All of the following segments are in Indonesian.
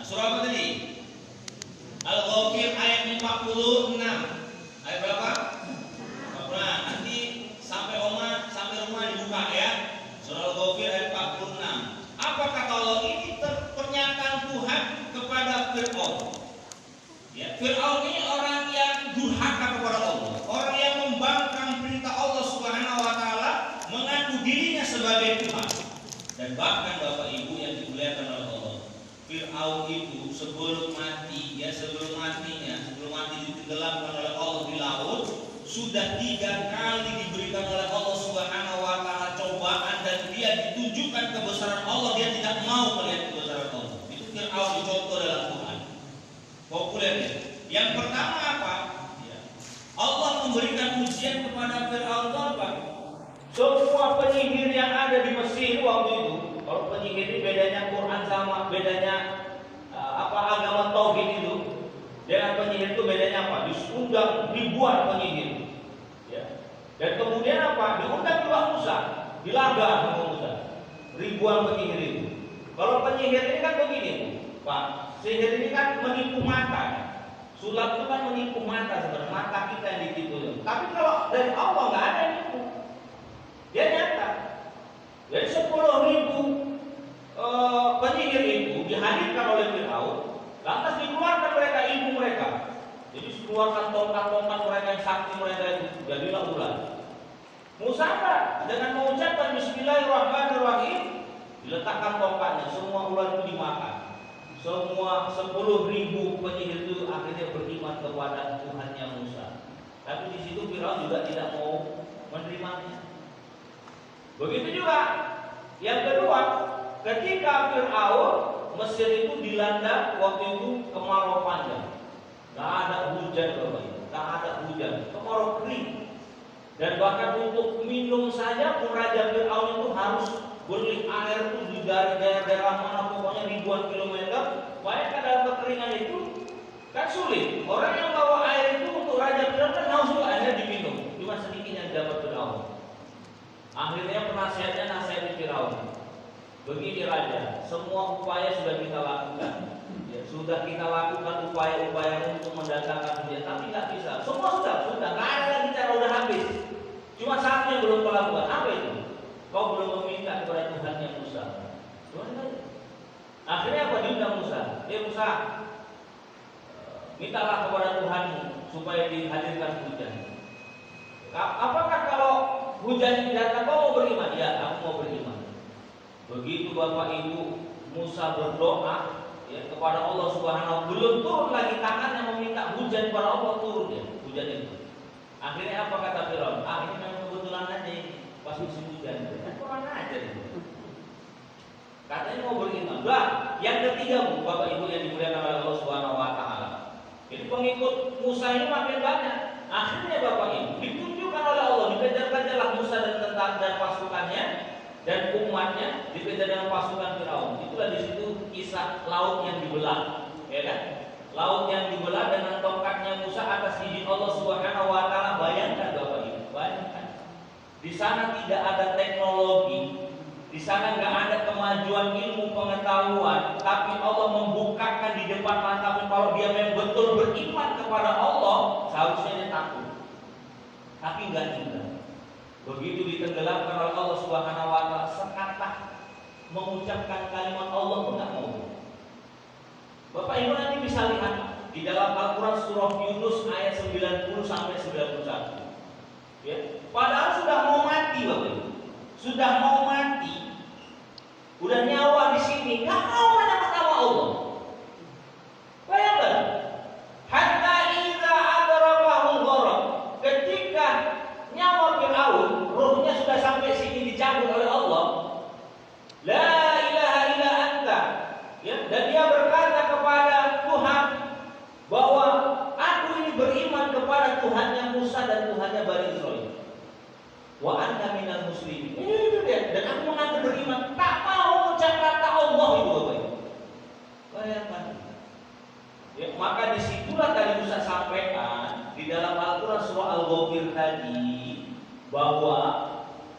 surah apa tadi? Al-Ghafir ayat 46. Ayat berapa? 46. Nanti sampai rumah dibuka ya. Surah Al-Ghafir ayat 46. Apa kata Allah? Ini pernyataan Tuhan kepada Fir'aun. Ya, Fir'aun ini orang yang durhaka kepada Allah, orang yang membangkang perintah Allah Subhanahu wa taala, mengaku dirinya sebagai Tuhan. Dan bahkan Bapak Ibu yang dimuliakan oleh Allah, Fir'aun itu sebelum mati ditenggelamkan oleh Allah di laut, sudah 3 kali diberikan oleh Allah Subhanahu wa taala cobaan, dan dia ditunjukkan kebesaran Allah, dia tidak mau melihat kebesaran Allah. Itu Fir'aun dicontoh dalam Quran. Populer ya. Yang pertama apa? Ya. Allah memberikan ujian kepada Fir'aun apa? Semua penyihir yang ada di Mesir waktu itu, kalau penyihir ini bedanya Quran sama bedanya agama tauhid itu. Dengan penyihir itu bedanya apa? Diundang ribuan penyihir. Ya. Dan kemudian apa? Diundang juga Musa, dilaga sama Musa. Ribuan penyihir itu. Kalau penyihir ini kan begini, Pak. Sihir ini kan menipu mata. Sulap itu kan menipu mata sebenarnya, mata kita yang ditipu. Tapi kalau dari Allah nggak ada yang nipu. Dia nyata. Jadi 10.000 penyihir itu dihadirkan oleh Fir'aun, lantas dikeluarkan mereka ilmu mereka. Jadi dikeluarkan tongkat-tongkat mereka yang sakti mereka itu, jadilah ular. Musa dengan mengucapkan Bismillahirrahmanirrahim, diletakkan tongkatnya, semua ular itu dimakan. Semua 10.000 penyihir itu akhirnya beriman kepada Tuhannya Musa. Tapi di situ Firaun juga tidak mau menerimanya. Begitu juga yang kedua, ketika Firaun, Mesir itu dilanda waktu itu kemarau panjang, nggak ada hujan, nggak ada hujan, kemarau kering. Dan bahkan untuk minum saja pun Raja Firaun itu harus beli air itu di daerah mana, pokoknya ribuan kilometer. Bayangkan dalam kekeringan itu kan sulit. Orang yang bawa air itu untuk Raja Firaun kan haus juga, airnya diminum, cuma sedikit yang dapat Firaun. Akhirnya penasihatnya nasihati Firaun, begini Raja, semua upaya sudah kita lakukan, ya, sudah kita lakukan upaya-upaya untuk mendatangkan hujan, tapi nggak bisa. Semua sudah, nggak ada lagi cara, udah habis. Cuma satu yang belum kau lakukan, apa itu? Kau belum meminta kepada Tuhannya Musa. Akhirnya apa? Diundang Musa. Musa, mintalah kepada Tuhanmu supaya dihadirkan hujan. Apakah kalau hujan ini datang kau mau beriman? Ya, aku mau beriman. Begitu Bapak Ibu Musa berdoa ya kepada Allah Subhanahu wa taala, belum turun lagi tangannya meminta hujan kepada Allah, turun ya hujan itu. Akhirnya apa kata Firaun? Ini memang kebetulan aja ini pas musim hujan. Kurang ajar itu. Katanya mau beriman. Yang ketiga Bapak Ibu yang dimuliakan oleh Allah Subhanahu wa taala. Jadi pengikut Musa ini makin banyak. Akhirnya Bapak Ibu ditunjukkan oleh Allah, dikejar-kejarlah Musa dan pasukannya dan umatnya, dikejar dengan pasukan Firaun. Itulah di situ kisah laut yang dibelah, ya kan? Laut yang dibelah dengan tongkatnya Musa atas izin Allah Subhanahu wa taala. Bayangkan Bapak Ibu, bayangkan. Di sana tidak ada teknologi, di sana nggak ada kemajuan ilmu pengetahuan, tapi Allah membukakan di depan mata. Kalau dia memang betul beriman kepada Allah, seharusnya dia takut. Tapi nggak juga. Begitu ditenggelamkan oleh Allah Subhanahu wa taala, sekata mengucapkan kalimat Allah pun nggak mau. Bapak Ibu nanti bisa lihat di dalam Al-Quran surah Yunus ayat 90 sampai 91. Ya, padahal sudah mau mati Bapak Ibu, sudah mau mati, udah nyawa di sini, nggak mau menyebut nama Allah. Bayangkan, hatta idza adrakahu gharq, ketika nyawa Firaun, ruhnya sudah sampai sini dicabut oleh Allah. La ilaha illa anta, ya, dan dia berkata kepada Tuhan bahwa aku ini beriman kepada Tuhannya Musa dan Tuhannya Bani Israil. Wa anta minal muslimin. Itu dia, dan aku mengaku beriman, tak mau ucap kata Allah itu Bapak Ibu. Bayangkan. Ya, maka disitulah tadi Musa sampaikan di dalam Al-Quran surah Al-Ghafir tadi bahwa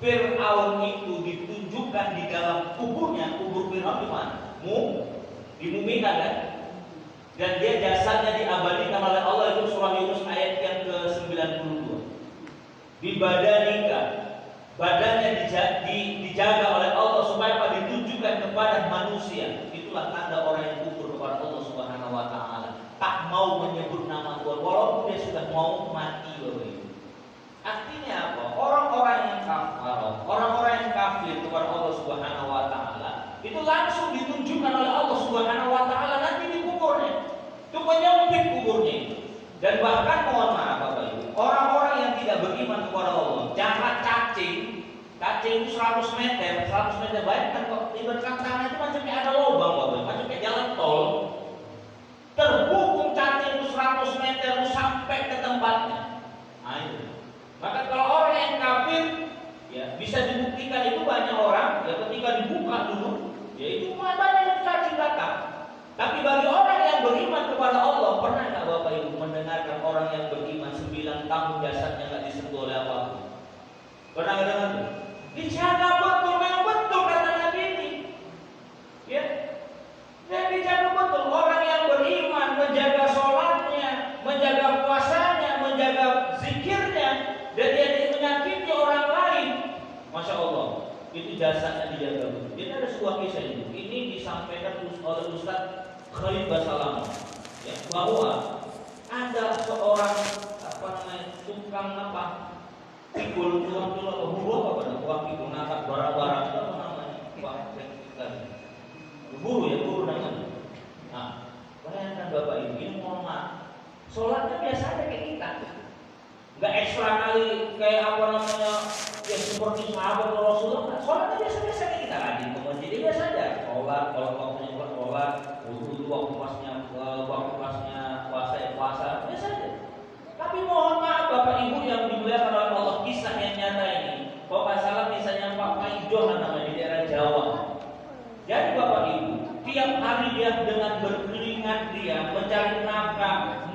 Fir'aun itu ditunjukkan di dalam kuburnya. Kubur Fir'aun di mana? Dimumikan kan? dan dia jasadnya diabadikan oleh Allah. Itu surah Yunus ayat yang ke-92. Bibadanika, badannya dijaga oleh Allah supaya apa? Ditujukan kepada manusia. Itulah tanda orang yang kufur kepada Allah Subhanahu wa taala. Tak mau menyebut nama Tuhan walaupun dia sudah mau mati. Artinya apa? Orang-orang yang kafir, orang-orang yang kafir kepada Allah Subhanahu wa taala itu langsung ditunjukkan oleh Allah Subhanahu wa taala nanti di kuburnya. Itu menyempit kuburnya itu. Dan bahkan mohon maaf Bapak Ibu, orang-orang yang tidak beriman kepada Allah, jarak cacing itu 100 meter bayangkan kok ibaratkan tanah itu macam kayak ada lubang Bapak Ibu, macam kayak jalan tol. Terhubung cacing itu 100 meter sampai ke tempatnya. Ayo. Maka kalau orang yang kafir ya bisa dibuktikan itu banyak orang ya ketika dibuka dulu ya itu banyak yang cacing datang. Tapi bagi orang yang beriman kepada Allah, pernah nggak Bapak Ibu mendengarkan orang yang beriman 9 tahun jasadnya nggak disentuh oleh apapun? Pernah nggak dengar? Dijaga betul, memang betul kata Nabi ini. Ya, dan dijaga betul. Orang yang beriman menjaga sholatnya, menjaga puasanya, menjaga zikirnya, dan dia tidak menyakiti orang lain. Masya Allah, itu jasadnya dijaga betul. Jadi ada sebuah kisah itu. Ini disampaikan oleh Ustaz Khalid Basalam, ya, bahwa ada seorang tukang pikul, buru ngangkat barang-barang itu apa namanya? Buru namanya. Nah, bayangkan Bapak Ibu, ini mohon maaf, sholatnya biasa aja kayak kita, nggak ekstra kali kayak apa namanya, ya seperti sahabat Rasulullah. Sholatnya biasa-biasa kayak kita rajin ke masjid, biasa aja. Sholat kalau waktunya sholat, waktu pasnya puasa biasa aja. Tapi mohon maaf Bapak Ibu yang dimuliakan oleh Allah, kisah yang nyata ini. Bapak salah kisahnya Pak Maijo namanya di daerah Jawa. Jadi Bapak Ibu, tiap hari dia dengan berkeringat dia mencari nafkah,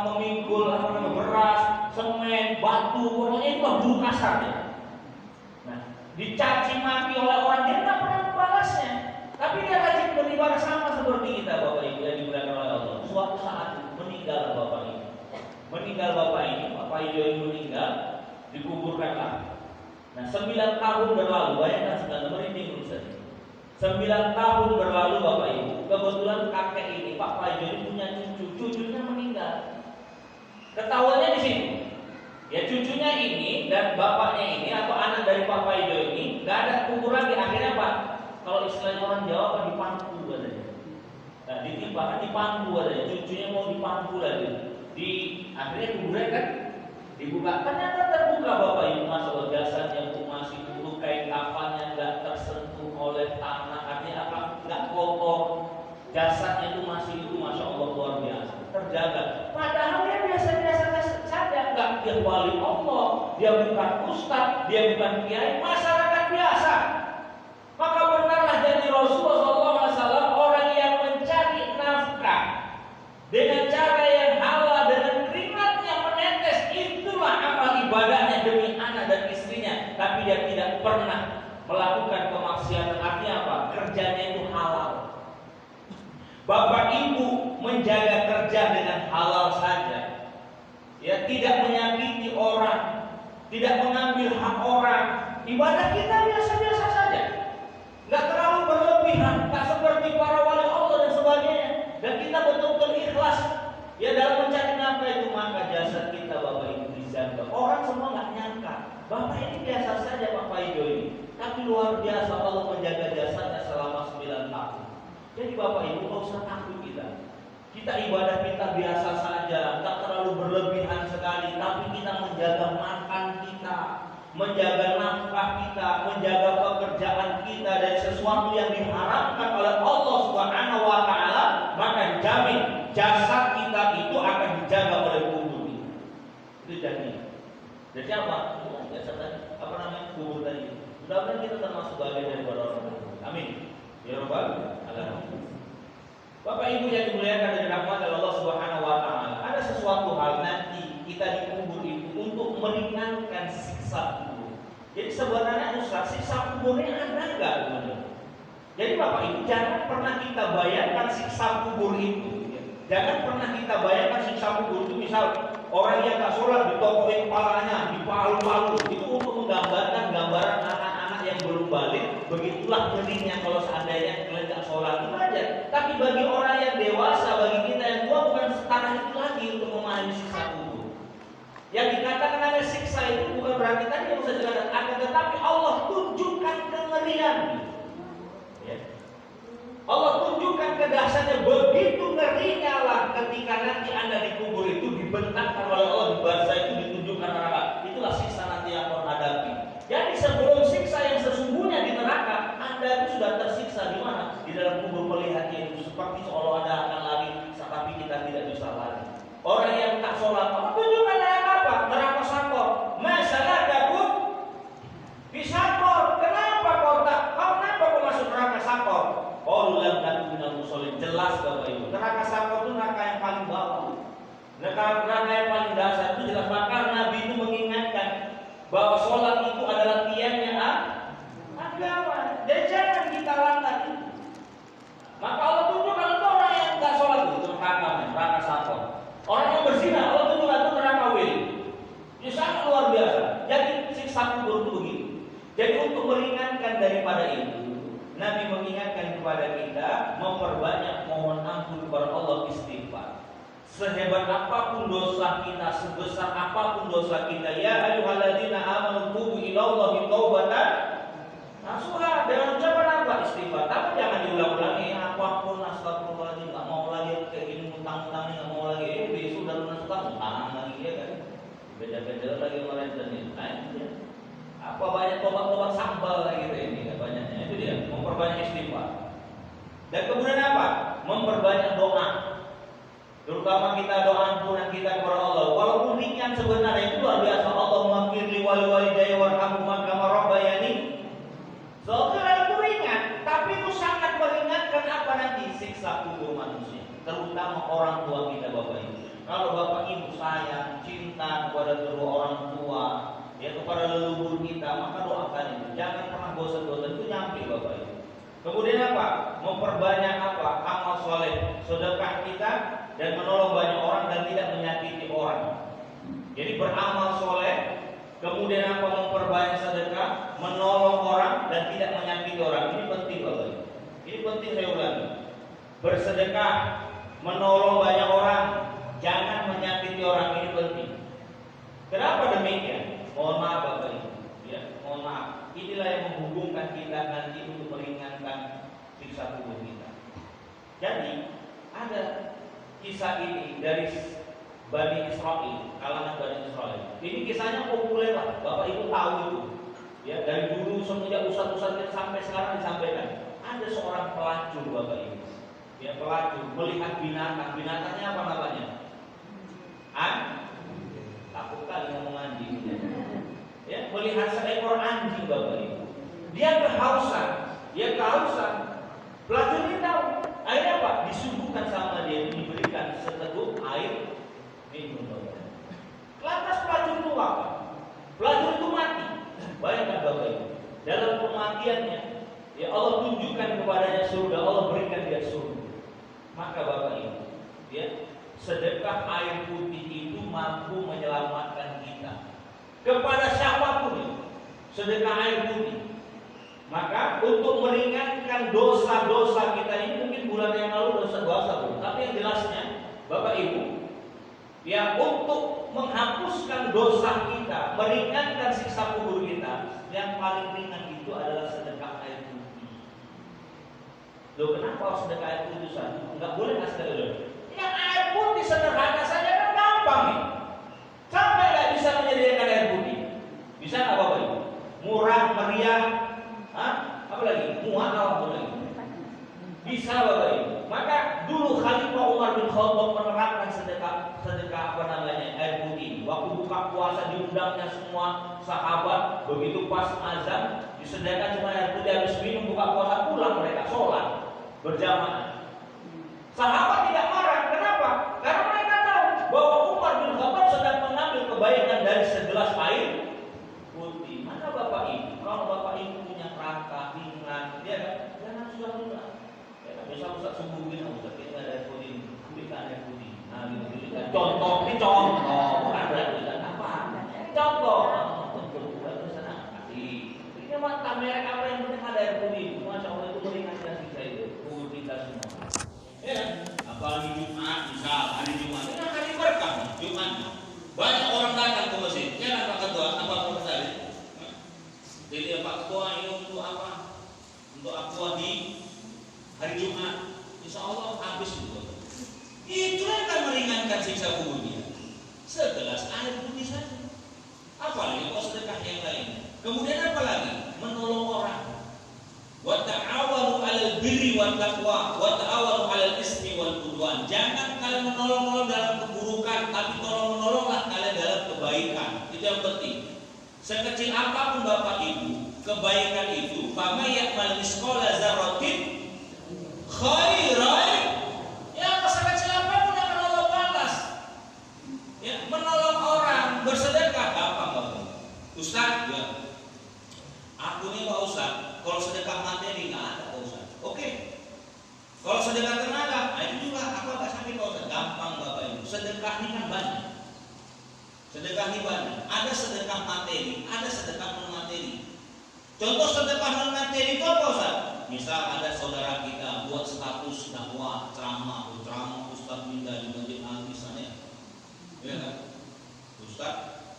memikul beras, semen, batu, pokoknya itu buru kasar ya. Nah, dicaci maki oleh orang dia nggak pernah membalasnya. Tapi dia rajin beribadah sama seperti kita Bapak Ibu yang dimuliakan oleh Allah. Suatu saat meninggal Bapak ini. Bapak Ijo ini meninggal, dikuburkanlah. Nah, 9 tahun berlalu, bayangkan sudah merinding Ustaz. 9 tahun berlalu Bapak Ibu. Kebetulan kakek ini, Pak Ijo ini punya cucunya meninggal. Ketahuannya di sini. Ya cucunya ini dan bapaknya ini atau anak dari Pak Ijo ini nggak ada kubur lagi. Akhirnya Pak, kalau istilahnya orang Jawa apa dipangku katanya. Nah, ditimpakan dipangku katanya. Cucunya mau dipangku lagi. Akhirnya kuburnya kan dibuka. Ternyata terbuka Bapak Ibu, Masya Allah, jasadnya masih utuh, kain kafannya nggak tersentuh oleh tanah. Artinya apa? Nggak kotor. Jasadnya itu masih Masya Allah, luar biasa, terjaga. Padahal dia biasa-biasa saja, nggak dia wali Allah, dia bukan ustaz, dia bukan kiai, masyarakat biasa. Maka benarlah jadi Rasulullah SAW orang yang mencari nafkah dengan cara yang halal, dengan keringatnya menetes, itulah amal ibadahnya demi anak dan istrinya. Tapi dia tidak pernah melakukan kemaksiatan. Artinya apa? Kerjanya itu halal. Bapak Ibu menjaga kerja dengan halal saja, ya, tidak menyakiti orang, tidak mengambil hak orang. Ibadah kita biasa-biasa saja, nggak terlalu berlebihan, nggak seperti para wali Allah dan sebagainya. Dan kita betul-betul ikhlas ya dalam mencari nafkah itu, maka jasad kita Bapak Ibu dijaga. Orang semua nggak nyangka Bapak ini biasa saja Bapak Ibu ini, tapi luar biasa Allah menjaga jasadnya selama 9 tahun. Jadi Bapak Ibu nggak usah takut kita ibadah kita biasa saja, tak terlalu berlebihan sekali, tapi kita menjaga makan kita, menjaga nafkah kita, menjaga pekerjaan kita dari sesuatu yang diharamkan oleh Allah Subhanahu wa taala, maka dijamin jasad kita itu akan dijaga oleh kubur itu. Itu janji. Jadi apa? Jasad tadi, apa namanya? Kubur tadi. Mudah-mudahan kita termasuk bagian dari orang kubur. Amin. Ya Rabbal alamin. Bapak Ibu yang dimuliakan dan dirahmati Allah Subhanahu wa taala, ada sesuatu hal nanti kita dikubur itu untuk meringankan siksa kubur. Jadi sebenarnya Ustaz, siksa kuburnya ada enggak? Jadi Bapak Ibu jangan pernah kita bayangkan siksa kubur itu. Jangan pernah kita bayangkan siksa kubur itu misal orang yang tak sholat ditokokin kepalanya, dipalu-palu. Itu untuk menggambarkan gambaran anak-anak yang belum balik. Begitulah ngerinya kalau seandainya kalian tak sholat, itu aja. Tapi bagi orang yang dewasa, bagi kita yang tua, bukan setara itu lagi untuk memahami siksa kubur. Yang dikatakan ada siksa itu bukan berarti tadi yang saya jelaskan, akan tetapi Allah tunjukkan kengerian. Ya. Allah tunjukkan kedahsyatannya, begitu ngerinya lah ketika nanti Anda dikubur itu dibentangkan oleh Allah di barzah itu, ditunjukkan neraka. Itulah siksa nanti yang akan hadapi. Jadi sebelum siksa yang sesungguhnya di neraka, Anda itu sudah tersiksa di mana? Di dalam kubur melihat itu seperti seolah Anda akan lari, tetapi kita tidak bisa lari. Orang yang tak sholat, Allah tunjukkan neraka apa? Neraka sakor. Masalah gabut di sakor. Kenapa kau masuk neraka sakor? Qaulun dan minal musallin. Jelas Bapak Ibu. Neraka sakor itu neraka yang paling bawah. Neraka yang paling dasar itu jelas. Maka Nabi itu mengingatkan bahwa sholat itu adalah tiangnya agama. Jadi jangan kita langgar itu. Maka Allah tunjukkan itu orang yang tidak sholat itu neraka sakor. Orang yang berzina Allah tunjukkan itu neraka wil. Ini sangat luar biasa. Jadi siksa kubur itu begitu. Jadi untuk meringankan daripada itu, Nabi mengingatkan kepada kita memperbanyak mohon ampun kepada Allah, istighfar. Sehebat apapun dosa kita, sebesar apapun dosa kita, ya ayyuhalladzina amanu tubu ilallahi taubatan nasuha, dengan ucapan apa? Istighfar. Tapi jangan diulang-ulangi, apapun astagfirullahaladzim, enggak mau lagi kayak gini, utang-utang enggak mau lagi. Besok udah lunas utang lagi ya kan. Beda-beda lagi kemarin dan ini. Apa banyak tobat-tobat sambal lagi gitu ini banyaknya. Itu dia, memperbanyak istighfar. Dan kemudian apa? Memperbanyak doa. Terutama kita doa ampunan kita kepada Allah. Walaupun ringan sebenarnya itu luar biasa. Allahumma firli wali walidayya warhamhuma kama rabbayani. Sebenarnya itu ringan, tapi itu sangat meringankan apa nanti siksa kubur manusia. Terutama orang tua kita Bapak Ibu. Kalau Bapak Ibu sayang, cinta kepada kedua orang tua, ya kepada leluhur kita, maka doakan itu. Jangan pernah bosan-bosan, itu nyampe Bapak Ibu. Kemudian apa? Memperbanyak apa? Amal soleh, sedekah kita, dan menolong banyak orang dan tidak menyakiti orang. Jadi beramal soleh, kemudian apa? Memperbanyak sedekah, menolong orang dan tidak menyakiti orang. Ini penting Bapak Ibu. Ini penting saya ulangi. Bersedekah, menolong banyak orang, jangan menyakiti orang, ini penting. Kenapa demikian? Mohon maaf Bapak Ibu, ya, mohon maaf. Inilah yang menghubungkan kita nanti untuk meringankan siksa kubur kita. Jadi ada kisah ini dari Bani Israel, kalangan Bani Israel. Ini kisahnya populer lah, Bapak Ibu tahu itu. Ya, dari dulu semenjak ustaz-ustaz sampai sekarang disampaikan. Ada seorang pelacur Bapak Ibu. Ya, pelacur melihat binatang. Binatangnya apa namanya? Takut kali ngomong anjing. Ya, melihat seekor anjing Bapak Ibu. Dia kehausan. Pelacur ini tahu. Akhirnya apa? Disuguhkan sama dia, diberikan seteguk air minum Bapak Ibu. Lantas pelacur itu apa? Pelacur itu mati. Bayangkan Bapak Ibu. Dalam kematiannya, ya Allah tunjukkan kepadanya surga, Allah berikan dia surga. Maka Bapak Ibu, ya, sedekah air putih itu mampu menyelamatkan kita. Kepada siapapun itu, sedekah air putih. Maka untuk meringankan dosa-dosa kita ini, mungkin bulan yang lalu dosa-dosa, tapi yang jelasnya Bapak Ibu, ya, untuk menghapuskan dosa kita, meringankan siksa kubur kita, yang paling ringan itu adalah sedekah air putih. Loh, kenapa harus sedekah air putih saja? Enggak boleh sekali loh. Yang air putih sederhana saja kan gampang nih. Sampai nggak bisa menyediakan air putih. Bisa nggak Bapak Ibu? Murah, meriah, apa lagi? Muhal apa lagi? Bisa Bapak Ibu. Maka dulu Khalifah Umar bin Khattab menerapkan sedekah apa namanya, air putih. Waktu buka puasa diundangnya semua sahabat. Begitu pas azan disediakan cuma air putih, habis minum buka puasa pulang mereka sholat berjamaah. Sahabat tidak marah. Kenapa? Karena mereka tahu bahwa Umar bin Khattab sedang mengambil kebaikan dari segelas air putih. Maka Bapak Ibu, kalau Bapak Ibu punya kerangka, ringan, dia jangan susah-susah. Ya, bisa Ustaz sembuhin, Ustaz kita ada air putih, berikan air contoh, ini contoh, bukan berarti apa. Contoh. Ini mata merek apa yang penting ada air putih. Masya Allah itu meringankan kita itu, umur kita semua. Ya, Apalagi Jumat, misal hari Jumat, ini hari berkah Jumat. Banyak orang datang ke masjid. Ya Pak Ketua, apa Pak tadi? Jadi Pak Ketua ini untuk apa? Untuk aqua di hari Jumat. Insya Allah habis itu. Itu akan meringankan siksa kuburnya. Segelas air putih saja. Apalagi kalau sedekah yang lain. Kemudian apa lagi? Menolong orang. Wa ta'awanu 'alal birri wat taqwa wa ta'awanu 'alal ismi wal 'udwan. Jangan kalian menolong dalam keburukan, tapi menolonglah kalian dalam kebaikan. Itu yang penting. Sekecil apapun Bapak Ibu, kebaikan itu, fama ya'mal misqala dzarratin khairan, ya sekecil apapun yang menolong batas. Ya, menolong orang, bersedekah gampang Bapak. Ustaz, ya. Aku nih Pak Ustaz, kalau sedekah materi nggak ada Pak Ustaz. Oke. Kalau sedekah tenaga, nah itu juga aku agak sakit Pak Ustaz. Gampang Bapak Ibu. Sedekah ini kan banyak. Sedekah ini banyak. Ada sedekah materi, ada sedekah non materi. Contoh sedekah non materi itu apa Ustaz? Misal ada saudara kita buat status dakwah, ceramah Ustaz minta di masjid al misalnya. Ya kan? Ustaz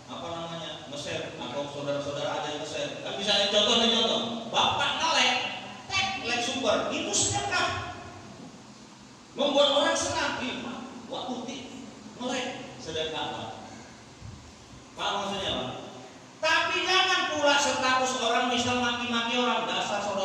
apa namanya nge-share atau saudara-saudara ada yang nge-share. Kan misalnya contoh, Bapak nge-like, like super, itu sedekah. Membuat orang senang, wah putih, nge-like, sedekah Pak. Maksudnya Pak? Tapi jangan pula status orang misal maki-maki orang, dasar saudara